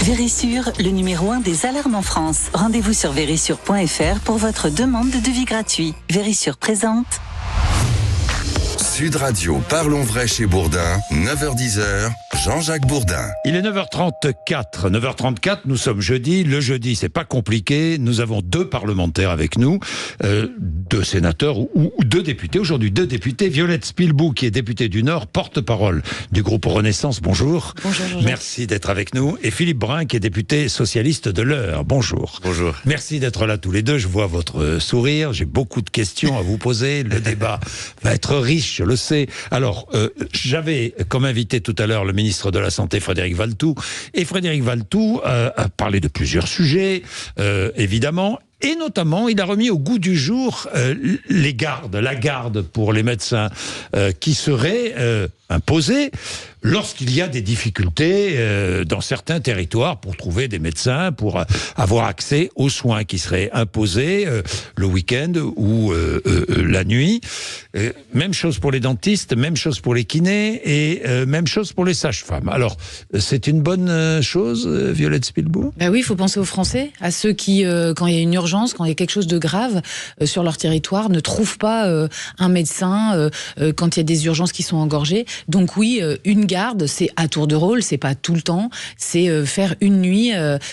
Vérissure, le numéro 1 des alarmes en France. Rendez-vous sur vérissure.fr pour votre demande de devis gratuit. Vérissure présente. Sud Radio, parlons vrai chez Bourdin, 9h-10h, Jean-Jacques Bourdin. Il est 9h34. 9h34, nous sommes jeudi. Le jeudi, c'est pas compliqué. Nous avons 2 parlementaires avec nous, 2 sénateurs ou 2 députés. Aujourd'hui, 2 députés. Violette Spilbou, qui est députée du Nord, porte-parole du groupe Renaissance. Bonjour. Bonjour, Jean-Jacques. Merci d'être avec nous. Et Philippe Brun, qui est député socialiste de l'Eure. Bonjour. Bonjour. Merci d'être là tous les deux. Je vois votre sourire. J'ai beaucoup de questions à vous poser. Le débat va être riche, je le sais. Alors, j'avais comme invité tout à l'heure le ministre de la Santé, Frédéric Valletoux. Et Frédéric Valletoux a parlé de plusieurs sujets, évidemment. Et notamment, il a remis au goût du jour la garde pour les médecins qui serait imposée lorsqu'il y a des difficultés dans certains territoires pour trouver des médecins, pour avoir accès aux soins qui seraient imposés le week-end ou la nuit. Même chose pour les dentistes, même chose pour les kinés et même chose pour les sages-femmes. Alors, c'est une bonne chose, Violette Spilbou ? Ben oui, il faut penser aux Français, à ceux qui, quand il y a une urgence, quand il y a quelque chose de grave sur leur territoire, ne trouvent pas un médecin quand il y a des urgences qui sont engorgées. Donc oui, une garde, c'est à tour de rôle, c'est pas tout le temps, c'est faire une nuit,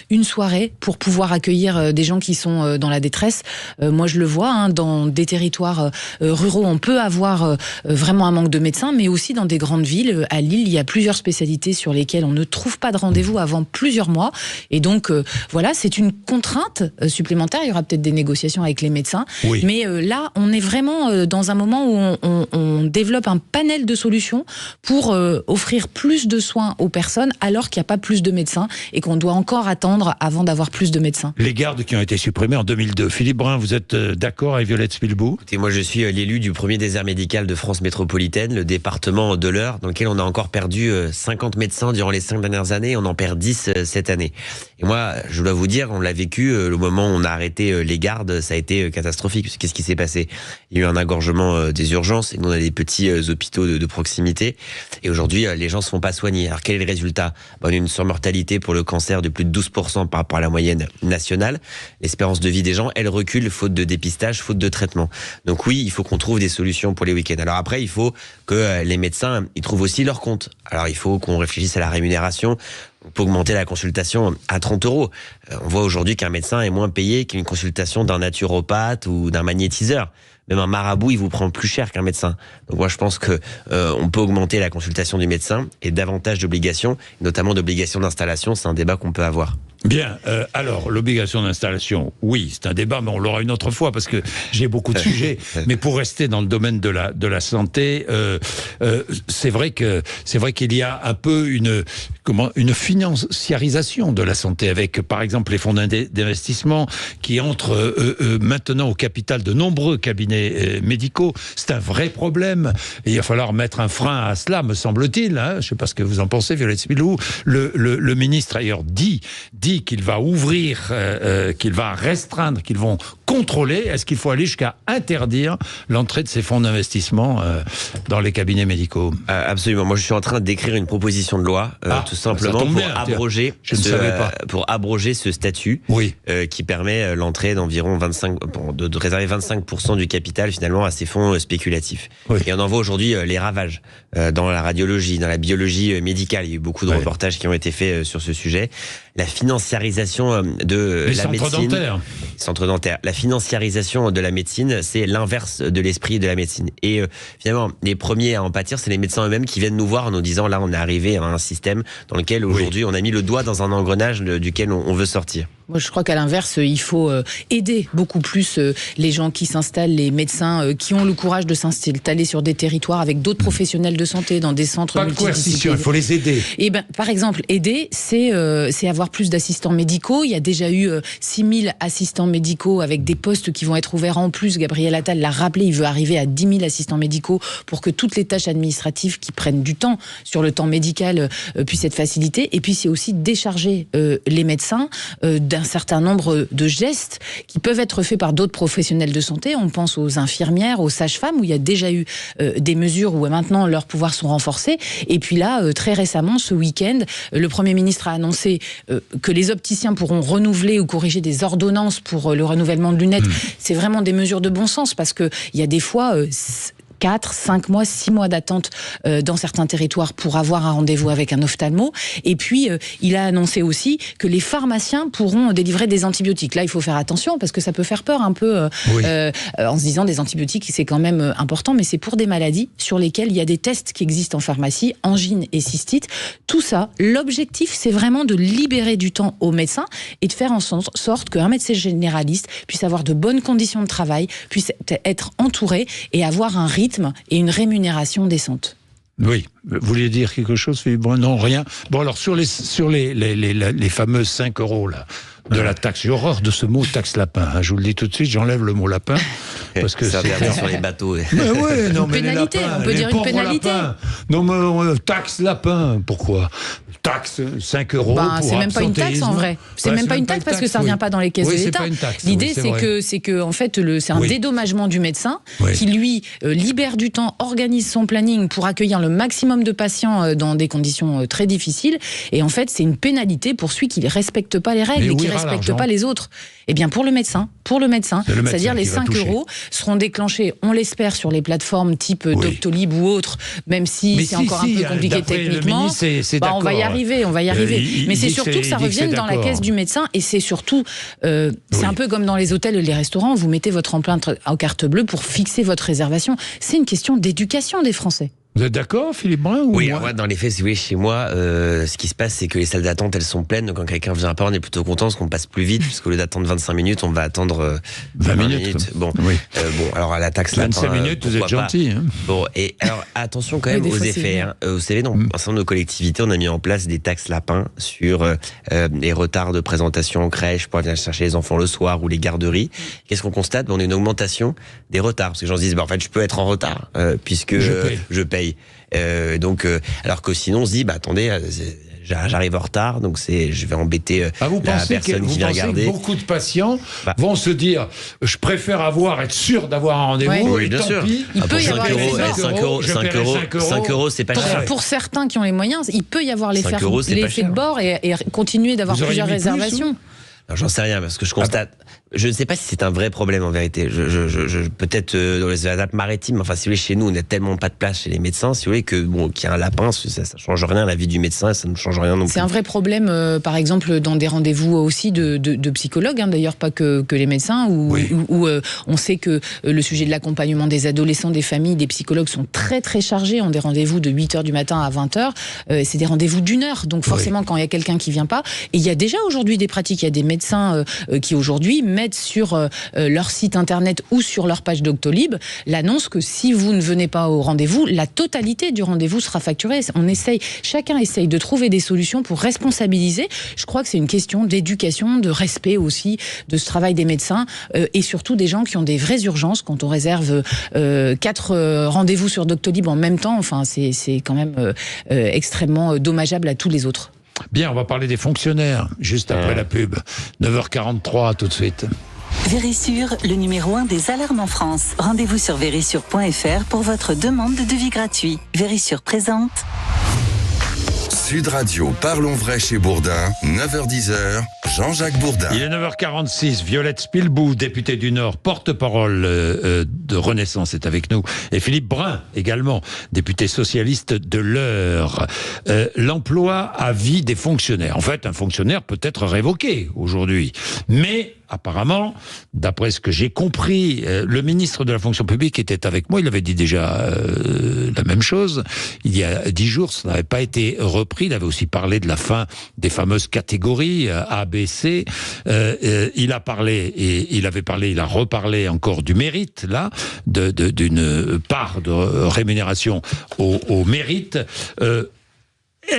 une soirée pour pouvoir accueillir des gens qui sont dans la détresse. Moi, je le vois, dans des territoires ruraux, on peut avoir vraiment un manque de médecins, mais aussi dans des grandes villes. À Lille, il y a plusieurs spécialités sur lesquelles on ne trouve pas de rendez-vous avant plusieurs mois. Et donc, voilà, c'est une contrainte supplémentaire. Il y aura peut-être des négociations avec les médecins. Oui. Mais là, on est vraiment dans un moment où on développe un panel de solutions pour offrir plus de soins aux personnes alors qu'il n'y a pas plus de médecins et qu'on doit encore attendre avant d'avoir plus de médecins. Les gardes qui ont été supprimées en 2002. Philippe Brun, vous êtes d'accord avec Violette Spilbou ? Écoutez, moi je suis l'élu du premier désert médical de France métropolitaine, le département de l'Eure, dans lequel on a encore perdu 50 médecins durant les 5 dernières années, on en perd 10 cette année. Et moi, je dois vous dire, on l'a vécu, le moment où on a arrêté les gardes, ça a été catastrophique. Qu'est-ce qui s'est passé ? Il y a eu un engorgement des urgences, et nous on a des petits hôpitaux de proximité, et aujourd'hui les gens se font pas soigner. Alors quel est le résultat ? On a une surmortalité pour le cancer de plus de 12% par rapport à la moyenne nationale. L'espérance de vie des gens, elle recule faute de dépistage, faute de traitement. Donc oui, il faut qu'on trouve des solutions pour les week-ends. Alors après, il faut que les médecins, ils trouvent aussi leur compte. Alors il faut qu'on réfléchisse à la rémunération. On peut augmenter la consultation à 30 €. On voit aujourd'hui qu'un médecin est moins payé qu'une consultation d'un naturopathe ou d'un magnétiseur. Même un marabout, il vous prend plus cher qu'un médecin. Donc moi, je pense que on peut augmenter la consultation du médecin et davantage d'obligations, notamment d'obligations d'installation. C'est un débat qu'on peut avoir. Bien, alors, l'obligation d'installation, oui, c'est un débat, mais on l'aura une autre fois, parce que j'ai beaucoup de sujets. Mais pour rester dans le domaine de la santé, c'est vrai qu'il y a un peu une financiarisation de la santé, avec, par exemple, les fonds d'investissement qui entrent maintenant au capital de nombreux cabinets médicaux. C'est un vrai problème. Et il va falloir mettre un frein à cela, me semble-t-il. Je ne sais pas ce que vous en pensez, Violette Spilbou. Le ministre, ailleurs, dit qu'il va ouvrir, qu'il va restreindre, qu'ils vont contrôler. Est-ce qu'il faut aller jusqu'à interdire l'entrée de ces fonds d'investissement dans les cabinets médicaux ? Absolument. Moi, je suis en train d'écrire une proposition de loi, tout simplement pour abroger ce statut qui permet l'entrée d'environ 25, de réserver 25% du capital finalement à ces fonds spéculatifs. Oui. Et on en voit aujourd'hui les ravages dans la radiologie, dans la biologie médicale. Il y a eu beaucoup de reportages qui ont été faits sur ce sujet. La financiarisation de la médecine. Centres dentaires. La financiarisation de la médecine, c'est l'inverse de l'esprit de la médecine. Et finalement, les premiers à en pâtir, c'est les médecins eux-mêmes qui viennent nous voir en nous disant, là, on est arrivé à un système dans lequel aujourd'hui, on a mis le doigt dans un engrenage duquel on veut sortir. Moi, je crois qu'à l'inverse, il faut aider beaucoup plus les gens qui s'installent, les médecins qui ont le courage de s'installer sur des territoires avec d'autres professionnels de santé, dans des centres multidisciplinaires. Pas de coercition, il faut les aider. Et par exemple, aider, c'est avoir plus d'assistants médicaux. Il y a déjà eu 6000 assistants médicaux avec des postes qui vont être ouverts en plus. Gabriel Attal l'a rappelé, il veut arriver à 10 000 assistants médicaux pour que toutes les tâches administratives qui prennent du temps sur le temps médical puissent être facilitées. Et puis, c'est aussi décharger les médecins d'un un certain nombre de gestes qui peuvent être faits par d'autres professionnels de santé. On pense aux infirmières, aux sages-femmes, où il y a déjà eu des mesures où maintenant leurs pouvoirs sont renforcés. Et puis là, très récemment, ce week-end, le Premier ministre a annoncé que les opticiens pourront renouveler ou corriger des ordonnances pour le renouvellement de lunettes. C'est vraiment des mesures de bon sens, parce qu'il y a des fois 4, 5 mois, 6 mois d'attente dans certains territoires pour avoir un rendez-vous avec un ophtalmo. Et puis, il a annoncé aussi que les pharmaciens pourront délivrer des antibiotiques. Là, il faut faire attention, parce que ça peut faire peur un peu en se disant des antibiotiques, c'est quand même important, mais c'est pour des maladies sur lesquelles il y a des tests qui existent en pharmacie, angine et cystite. Tout ça, l'objectif, c'est vraiment de libérer du temps aux médecins et de faire en sorte qu'un médecin généraliste puisse avoir de bonnes conditions de travail, puisse être entouré et avoir un rythme et une rémunération décente. Oui, vous vouliez dire quelque chose, Philippe Brun? Non, rien. Bon, alors, sur les fameuses 5 € là, de la taxe, j'ai horreur de ce mot taxe lapin, hein. Je vous le dis tout de suite, j'enlève le mot lapin, parce que ça c'est revient sur les bateaux. Mais ouais, non, mais pénalité, les lapins, on peut dire une pénalité. Lapins. Non, mais taxe lapin, pourquoi? Taxe 5 € pour c'est même pas une taxe en vrai. C'est même pas une taxe parce que ça revient pas dans les caisses de l'État. L'idée c'est que en fait c'est un dédommagement du médecin qui lui libère du temps, organise son planning pour accueillir le maximum de patients dans des conditions très difficiles, et en fait c'est une pénalité pour celui qui ne respecte pas les règles et qui ne respecte pas les autres. Eh bien pour le médecin, c'est-à-dire les 5 € seront déclenchés, on l'espère, sur les plateformes type Doctolib ou autres, même si c'est encore un peu compliqué techniquement. On va y arriver. Mais c'est surtout que ça revienne dans la caisse du médecin, et c'est surtout, c'est un peu comme dans les hôtels et les restaurants, vous mettez votre empreinte en carte bleue pour fixer votre réservation. C'est une question d'éducation des Français. Vous êtes d'accord, Philippe Brun? Oui, moi, dans les faits, oui, chez moi, ce qui se passe, c'est que les salles d'attente, elles sont pleines. Donc, quand quelqu'un vient pas, on est plutôt content parce qu'on passe plus vite, puisqu'au lieu d'attendre 25 minutes, on va attendre 20 minutes. Bon, alors à la taxe 25 minutes, vous êtes gentil. Hein. Bon, et alors attention quand même aux effets. Vous savez, dans un certain nombre de collectivités, on a mis en place des taxes lapins sur les retards de présentation en crèche pour venir chercher les enfants le soir, ou les garderies. Qu'est-ce qu'on constate? On a une augmentation des retards, parce que les gens se disent, en fait, je peux être en retard puisque je paye. Donc, alors que sinon on se dit, attendez, j'arrive en retard, donc je vais embêter la personne qui vient regarder. Que beaucoup de patients vont se dire, je préfère être sûr d'avoir un rendez-vous. Oui, bien sûr. Il peut y avoir 5 €, c'est pas cher. Pour certains qui ont les moyens, il peut y avoir l'effet de bord et continuer d'avoir plusieurs réservations. J'en sais rien, parce que je constate. Je ne sais pas si c'est un vrai problème en vérité. Peut-être dans les Alpes-Maritimes, enfin si vous voulez, chez nous, on n'a tellement pas de place chez les médecins, si vous voulez, qu'il y a un lapin, ça change rien à la vie du médecin, ça ne change rien non plus. C'est un vrai problème, par exemple, dans des rendez-vous aussi de psychologues, d'ailleurs pas que les médecins, où on sait que le sujet de l'accompagnement des adolescents, des familles, des psychologues sont très très chargés, ont des rendez-vous de 8h du matin à 20h, c'est des rendez-vous d'1 heure, donc forcément quand il y a quelqu'un qui vient pas, et il y a déjà aujourd'hui des pratiques, il y a des médecins qui aujourd'hui mettent sur leur site internet ou sur leur page Doctolib l'annonce que si vous ne venez pas au rendez-vous, la totalité du rendez-vous sera facturée. Chacun essaye de trouver des solutions pour responsabiliser. Je crois que c'est une question d'éducation, de respect aussi de ce travail des médecins et surtout des gens qui ont des vraies urgences. Quand on réserve 4 rendez-vous sur Doctolib en même temps, enfin c'est quand même extrêmement dommageable à tous les autres. Bien, on va parler des fonctionnaires, juste après la pub. 9h43, tout de suite. Vérissure, le numéro 1 des alarmes en France. Rendez-vous sur vérissure.fr pour votre demande de devis gratuit. Vérissure présente. Sud Radio, parlons vrai chez Bourdin, 9h-10h, Jean-Jacques Bourdin. Il est 9h46, Violette Spilbou, députée du Nord, porte-parole de Renaissance, est avec nous. Et Philippe Brun, également, député socialiste de l'Eure. L'emploi à vie des fonctionnaires. En fait, un fonctionnaire peut être révoqué aujourd'hui. Mais apparemment, d'après ce que j'ai compris, le ministre de la fonction publique était avec moi, il avait dit déjà la même chose. Il y a 10 jours, ça n'avait pas été repris. Il avait aussi parlé de la fin des fameuses catégories A, B, C. Il a reparlé encore du mérite, là, d'une part de rémunération au mérite.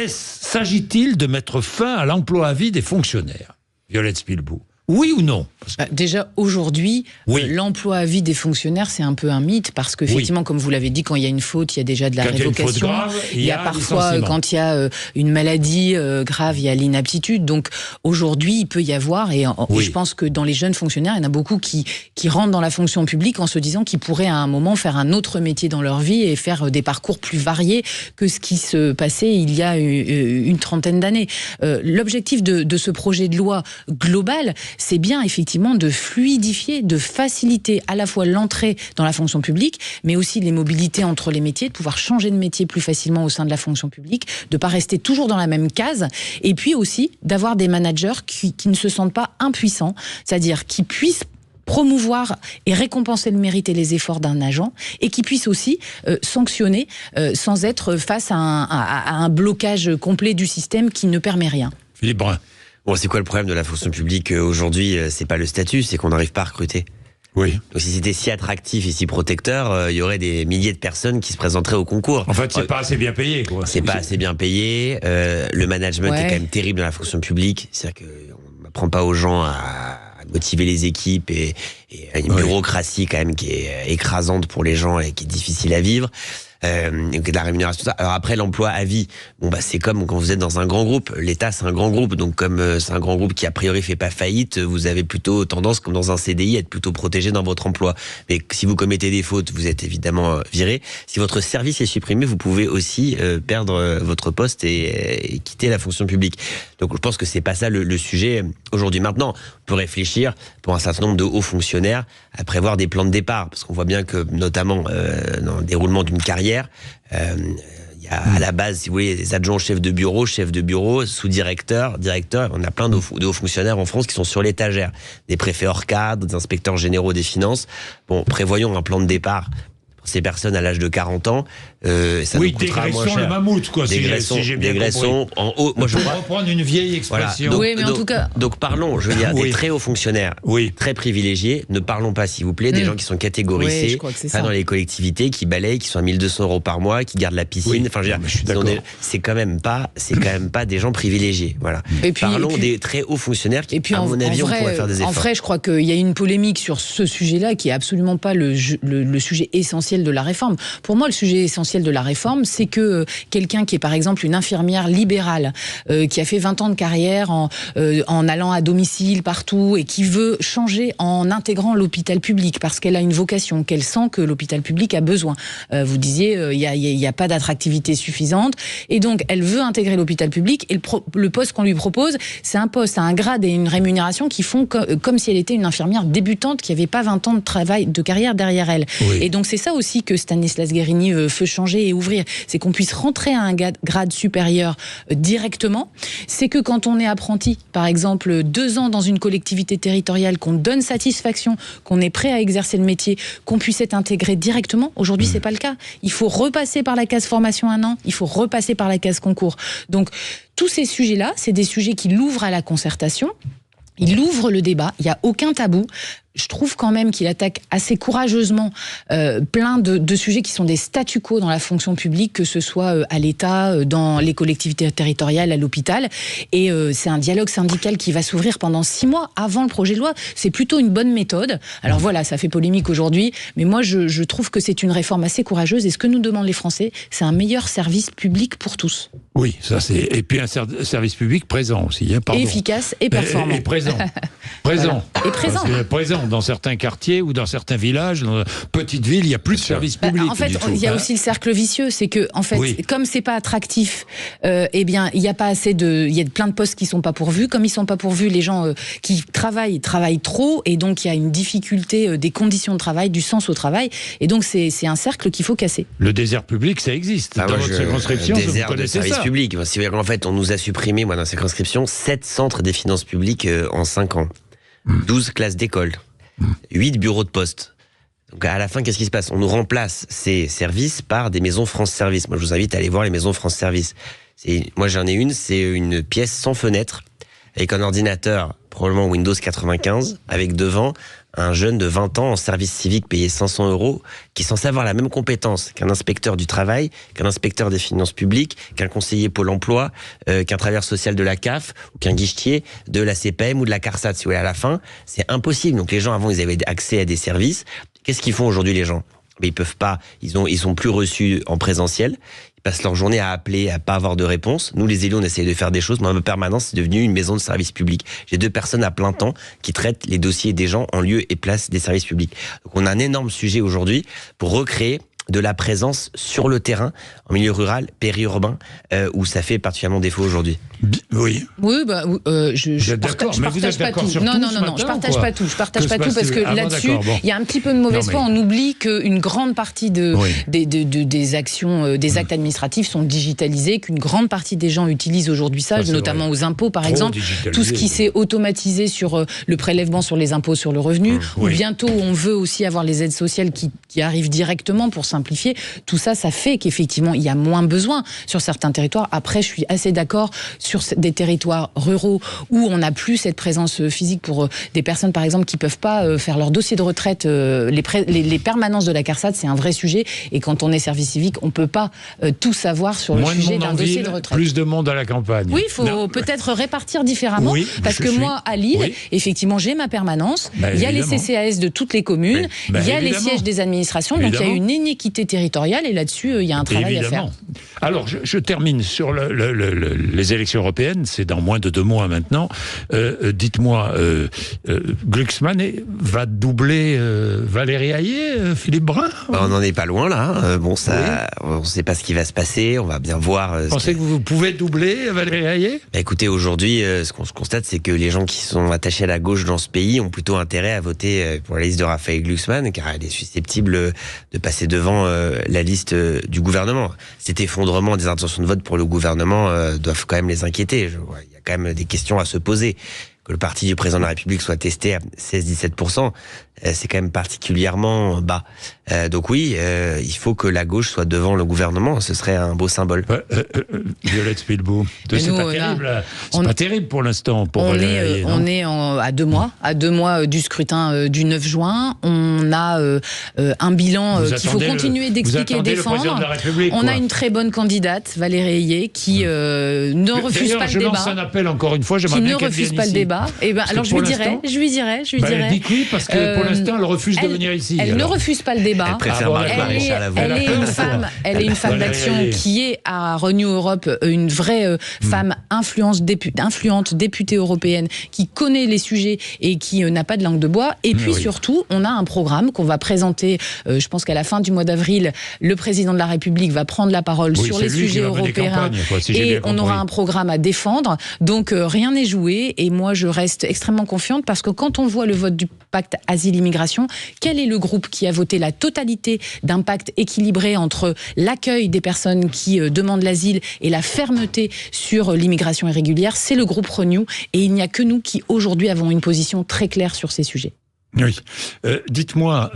S'agit-il de mettre fin à l'emploi à vie des fonctionnaires? Violette Spilbou. Oui ou non? Déjà, aujourd'hui, Oui. l'emploi à vie des fonctionnaires, c'est un peu un mythe, parce qu'effectivement, comme vous l'avez dit, quand il y a une faute, il y a déjà de la Quand il y a une faute révocation. grave, il y a parfois, licenciement. quand il y a une maladie grave, il y a l'inaptitude. Donc, aujourd'hui, il peut y avoir, et je pense que dans les jeunes fonctionnaires, il y en a beaucoup qui rentrent dans la fonction publique en se disant qu'ils pourraient à un moment faire un autre métier dans leur vie et faire des parcours plus variés que ce qui se passait il y a une trentaine d'années. L'objectif de ce projet de loi global, c'est bien effectivement de fluidifier, de faciliter à la fois l'entrée dans la fonction publique, mais aussi les mobilités entre les métiers, de pouvoir changer de métier plus facilement au sein de la fonction publique, de ne pas rester toujours dans la même case, et puis aussi d'avoir des managers qui ne se sentent pas impuissants, c'est-à-dire qui puissent promouvoir et récompenser le mérite et les efforts d'un agent, et qui puisse aussi sanctionner sans être face à un blocage complet du système qui ne permet rien. Philippe Brun. Bon, c'est quoi le problème de la fonction publique aujourd'hui? C'est pas le statut, c'est qu'on n'arrive pas à recruter. Oui. Donc, si c'était si attractif et si protecteur, il y aurait des milliers de personnes qui se présentent au concours. En fait, c'est pas assez bien payé, quoi. C'est pas assez bien payé. Le management est quand même terrible dans la fonction publique. C'est-à-dire qu'on n'apprend pas aux gens à motiver les équipes et une bureaucratie quand même qui est écrasante pour les gens et qui est difficile à vivre. De la rémunération, tout ça. Alors après, l'emploi à vie, bon bah c'est comme quand vous êtes dans un grand groupe. L'État, c'est un grand groupe, donc comme c'est un grand groupe qui a priori fait pas faillite, vous avez plutôt tendance, comme dans un CDI, à être plutôt protégé dans votre emploi. Mais si vous commettez des fautes, vous êtes évidemment viré. Si votre service est supprimé, vous pouvez aussi perdre votre poste et quitter la fonction publique. Donc je pense que c'est pas ça le sujet aujourd'hui. Maintenant, on peut réfléchir pour un certain nombre de hauts fonctionnaires à prévoir des plans de départ, parce qu'on voit bien que notamment dans le déroulement d'une carrière, il y a à la base, si vous voulez, des adjoints chefs de bureau, sous-directeurs, directeurs. On a plein de hauts fonctionnaires en France qui sont sur l'étagère. Des préfets hors cadre, des inspecteurs généraux des finances. Bon, prévoyons un plan de départ pour ces personnes à l'âge de 40 ans. Ça nous coûtera moins cher. Le mammouth, quoi. Dégraissons en haut. Moi, je vais reprendre une vieille expression. Voilà. Oui, mais en tout cas. Donc parlons, je veux dire, des très hauts fonctionnaires, très privilégiés. Ne parlons pas, s'il vous plaît, des gens qui sont catégorisés, dans les collectivités, qui balayent, qui sont à 1 200 € par mois, qui gardent la piscine. Enfin, je veux dire, c'est quand même pas des gens privilégiés. Voilà. Parlons des très hauts fonctionnaires qui, à mon avis, on pourrait faire des efforts. En vrai, je crois qu'il y a une polémique sur ce sujet-là qui est absolument pas le sujet essentiel de la réforme. Pour moi, le sujet essentiel de la réforme, c'est que quelqu'un qui est par exemple une infirmière libérale, qui a fait 20 ans de carrière en allant à domicile partout et qui veut changer en intégrant l'hôpital public parce qu'elle a une vocation, qu'elle sent que l'hôpital public a besoin. Vous disiez, il y a pas d'attractivité suffisante et donc elle veut intégrer l'hôpital public et le poste qu'on lui propose, c'est un poste à un grade et une rémunération qui font comme si elle était une infirmière débutante qui avait pas 20 ans de carrière derrière elle. Oui. Et donc c'est ça aussi que Stanislas Guerini veut changer et ouvrir, c'est qu'on puisse rentrer à un grade supérieur directement. C'est que quand on est apprenti, par exemple 2 ans dans une collectivité territoriale, qu'on donne satisfaction, qu'on est prêt à exercer le métier, qu'on puisse être intégré directement. Aujourd'hui, c'est pas le cas. Il faut repasser par la case formation 1 an, il faut repasser par la case concours. Donc tous ces sujets-là, c'est des sujets qui l'ouvrent à la concertation. Il ouvre le débat, il n'y a aucun tabou. Je trouve quand même qu'il attaque assez courageusement plein de sujets qui sont des statu quo dans la fonction publique, que ce soit à l'État, dans les collectivités territoriales, à l'hôpital. Et c'est un dialogue syndical qui va s'ouvrir pendant 6 mois avant le projet de loi. C'est plutôt une bonne méthode. Alors voilà, ça fait polémique aujourd'hui, mais moi je trouve que c'est une réforme assez courageuse. Et ce que nous demandent les Français, c'est un meilleur service public pour tous. Oui, ça c'est. Et puis un service public présent aussi. Hein, et efficace et performant. Et présent. Présent. Voilà. Et présent. Parce que présent. Dans certains quartiers ou dans certains villages, dans petites villes, il n'y a plus de services publics. En fait, il y a aussi le cercle vicieux, c'est que, en fait, comme c'est pas attractif, eh bien, il y a pas assez il y a plein de postes qui sont pas pourvus. Comme ils sont pas pourvus, les gens qui travaillent trop, et donc il y a une difficulté des conditions de travail, du sens au travail, et donc c'est un cercle qu'il faut casser. Le désert public, ça existe. Dans votre circonscription, vous connaissez ça. Public. En fait, on nous a supprimé, moi, dans la circonscription, 7 centres des finances publiques en 5 ans. 12 classes d'école. 8 bureaux de poste. Donc à la fin, qu'est-ce qui se passe? On nous remplace ces services par des maisons France Service. Moi, je vous invite à aller voir les maisons France Service. Moi, j'en ai une, c'est une pièce sans fenêtre, avec un ordinateur, probablement Windows 95, avec devant un jeune de 20 ans en service civique payé 500 €, qui est censé avoir la même compétence qu'un inspecteur du travail, qu'un inspecteur des finances publiques, qu'un conseiller Pôle emploi, qu'un travailleur social de la CAF, ou qu'un guichetier de la CPM ou de la CARSAT. Si vous voulez, à la fin, c'est impossible. Donc les gens, avant, ils avaient accès à des services. Qu'est-ce qu'ils font aujourd'hui, les gens? Mais ils peuvent pas, ils sont plus reçus en présentiel. Ils passent leur journée à appeler, à pas avoir de réponse. Nous, les élus, on essaie de faire des choses. Moi, ma permanence, c'est devenu une maison de service public. J'ai 2 personnes à plein temps qui traitent les dossiers des gens en lieu et place des services publics. Donc, on a un énorme sujet aujourd'hui pour recréer de la présence sur le terrain, en milieu rural, périurbain, où ça fait particulièrement défaut aujourd'hui. Oui. Oui, bah, je partage pas tout. Non, je partage pas tout. Je partage pas tout parce que là-dessus, il y a un petit peu de mauvaise foi. On oublie qu'une grande partie des actions, des actes administratifs sont digitalisés, qu'une grande partie des gens utilisent aujourd'hui ça, notamment aux impôts, par exemple. Tout ce qui s'est automatisé sur le prélèvement sur les impôts sur le revenu, ou bientôt on veut aussi avoir les aides sociales qui arrivent directement pour simplifier. Tout ça, ça fait qu'effectivement, il y a moins besoin sur certains territoires. Après, je suis assez d'accord sur des territoires ruraux où on n'a plus cette présence physique pour des personnes, par exemple, qui peuvent pas faire leur dossier de retraite. Les permanences de la CARSAT, c'est un vrai sujet. Et quand on est service civique, on peut pas tout savoir sur le sujet d'un dossier de retraite. Plus de monde à la campagne. Oui, il faut peut-être répartir différemment. Parce que moi, à Lille, effectivement, j'ai ma permanence. Il y a les CCAS de toutes les communes. Il y a les sièges des administrations. Donc, il y a une inéquité territoriale. Et là-dessus, il y a un travail à faire. Alors, je termine sur les élections européennes. C'est dans moins de 2 mois maintenant. Dites-moi, Glucksmann va doubler Valérie Hayé, Philippe Brun? On n'en est pas loin, là. On ne sait pas ce qui va se passer. On va bien voir. Pensez que vous pouvez doubler Valérie Hayé? Écoutez, aujourd'hui, ce qu'on se constate, c'est que les gens qui sont attachés à la gauche dans ce pays ont plutôt intérêt à voter pour la liste de Raphaël Glucksmann, car elle est susceptible de passer devant la liste du gouvernement. Cet effondrement des intentions de vote pour le gouvernement doivent quand même les inquiéter. Il y a quand même des questions à se poser. Que le parti du président de la République soit testé à 16-17%, c'est quand même particulièrement bas. Donc oui, il faut que la gauche soit devant le gouvernement, ce serait un beau symbole. Violette Spilbou, c'est pas terrible pour l'instant. On est à 2 mois du scrutin du 9 juin. On a un bilan qu'il faut continuer d'expliquer et défendre. On a une très bonne candidate, Valérie Hayé, qui ne refuse pas le débat. Je lance un appel encore une fois, j'aimerais bien qu'elle vienne ici. Qui ne refuse pas le débat. Et ben, alors je lui dirai. Dites oui, parce que pour l'instant, elle refuse de venir ici. Elle ne refuse pas le débat. Elle préfère elle est une femme d'action qui est à Renew Europe, une vraie femme influente députée européenne, qui connaît les sujets et qui n'a pas de langue de bois. Et puis surtout, on a un programme qu'on va présenter, je pense qu'à la fin du mois d'avril, le président de la République va prendre la parole sur les sujets européens. Et on aura un programme à défendre. Donc rien n'est joué. Et moi, je reste extrêmement confiante parce que quand on voit le vote du pacte asile-immigration, quel est le groupe qui a voté la totalité d'un pacte équilibré entre l'accueil des personnes qui demandent l'asile et la fermeté sur l'immigration irrégulière? C'est le groupe Renew. Et il n'y a que nous qui, aujourd'hui, avons une position très claire sur ces sujets. Oui. Dites-moi,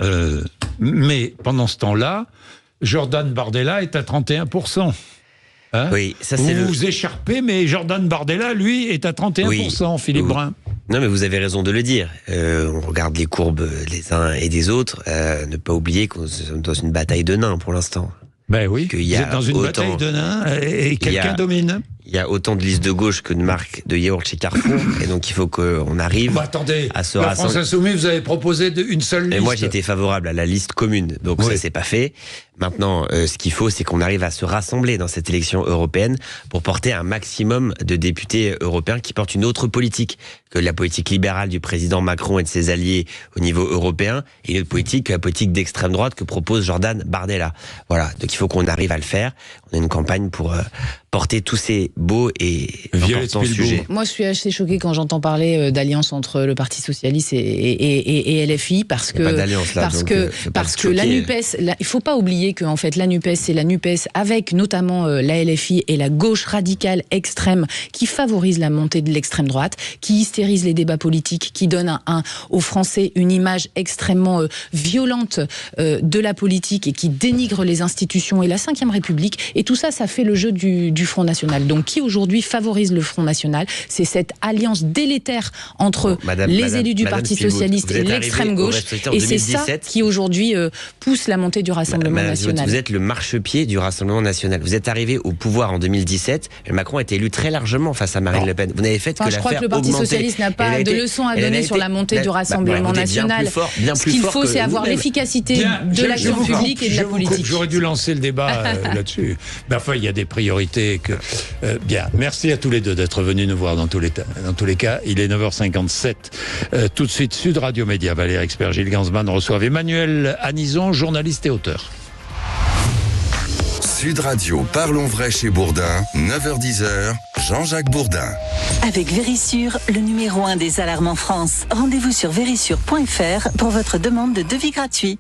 mais pendant ce temps-là, Jordan Bardella est à 31%. Hein? Oui, ça c'est vous écharpez, mais Jordan Bardella, lui, est à 31%, Philippe Brun. Non, mais vous avez raison de le dire. On regarde les courbes des uns et des autres. Ne pas oublier qu'on est dans une bataille de nains pour l'instant. Ben oui, vous êtes dans une bataille de nains et quelqu'un domine. Il y a autant de listes de gauche que de marques de yaourt chez Carrefour, et donc il faut qu'on arrive à se rassembler. La France Insoumise, vous avez proposé une seule liste. Et moi, j'étais favorable à la liste commune, donc ça s'est pas fait. Maintenant, ce qu'il faut, c'est qu'on arrive à se rassembler dans cette élection européenne pour porter un maximum de députés européens qui portent une autre politique que la politique libérale du président Macron et de ses alliés au niveau européen, et une autre politique que la politique d'extrême droite que propose Jordan Bardella. Voilà, donc il faut qu'on arrive à le faire. On a une campagne pour porter tous ces beaux et importants sujets. Moi, je suis assez choquée quand j'entends parler d'alliance entre le Parti socialiste et LFI, parce que la NUPES, il faut pas oublier oublier que en fait la NUPES, c'est la NUPES avec notamment la LFI et la gauche radicale extrême qui favorise la montée de l'extrême droite, qui hystérise les débats politiques, qui donne aux Français une image extrêmement violente de la politique et qui dénigre les institutions et la Ve République. Et tout ça, ça fait le jeu du Front National. Donc qui aujourd'hui favorise le Front National? C'est cette alliance délétère entre les élus du Parti Socialiste et l'extrême gauche. Et c'est ça qui aujourd'hui pousse la montée du Rassemblement National. Vous êtes le marchepied du Rassemblement National. Vous êtes arrivé au pouvoir en 2017. Macron a été élu très largement face à Marine Le Pen. Vous n'avez fait que la faire augmenter. Je crois que le Parti Socialiste n'a pas de leçon à donner sur la montée du Rassemblement National. Ce qu'il faut, c'est avoir l'efficacité de l'action publique et de la politique. J'aurais dû lancer le débat là-dessus. Mais enfin, il y a des priorités que... bien, merci à tous les deux d'être venus nous voir dans tous les cas. Il est 9h57. Tout de suite, Sud Radio Média. Valérie Expert, Gilles Gansman reçoivent Emmanuel Anison, journaliste et auteur. Sud Radio, parlons vrai chez Bourdin, 9h-10h, Jean-Jacques Bourdin. Avec Vérissure, le numéro 1 des alarmes en France. Rendez-vous sur vérissure.fr pour votre demande de devis gratuit.